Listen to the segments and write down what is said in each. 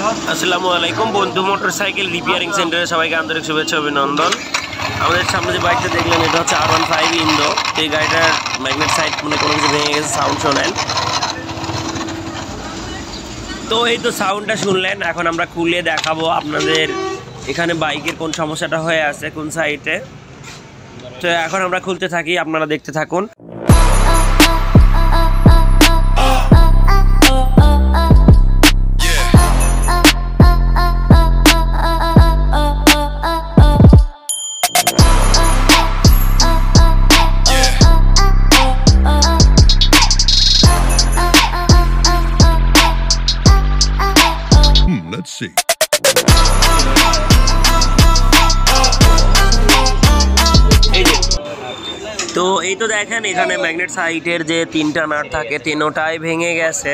আসসালামু আলাইকুম বন্ধু, মোটরসাইকেল রিপেয়ারিং সেন্টারে সবাইকে আন্তরিক শুভেচ্ছা অভিনন্দন। আমাদের সামনে যে বাইকটা দেখলেন এটা হচ্ছে R15 ইন্দো। এই গাড়িটার ম্যাগনেট সাইড মানে কোনো কিছু ভেঙে গেছে, সাউন্ড শোনেন। তো এই তো সাউন্ডটা শুনলেন, এখন আমরা খুলে দেখাবো আপনাদের এখানে বাইকের কোন সমস্যাটা হয়ে আছে কোন সাইডে। তো এখন আমরা খুলতে থাকি, আপনারা দেখতে থাকুন। Let's see. তো এই তো দেখেন এখানে ম্যাগনেট সাইটের যে তিনটা নাট থাকে তিনোটাই ভেঙে গেছে।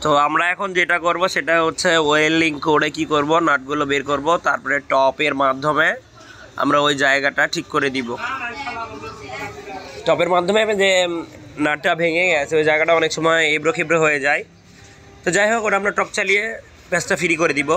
তো আমরা এখন যেটা করব সেটা হচ্ছে ওয়েল্ডিং করে কি করব, নাটগুলো বের করব, তারপরে টপের মাধ্যমে আমরা ওই জায়গাটা ঠিক করে দিব। টপের মাধ্যমে যে নাটটা ভেঙে গেছে ওই জায়গাটা অনেক সময় এবড়ো খেবড়ো হয়ে যায়। তো যাই হোক, ওটা আমরা টপ চালিয়ে প্যাচটা ফ্রি করে দিব।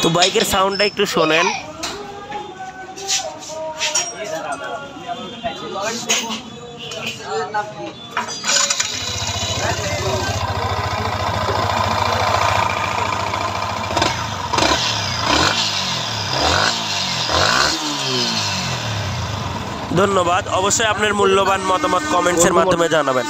তো বাইকের সাউন্ডটা একটু শোনেন। ধন্যবাদ। অবশ্যই আপনার মূল্যবান মতামত কমেন্টসের মাধ্যমে জানাবেন।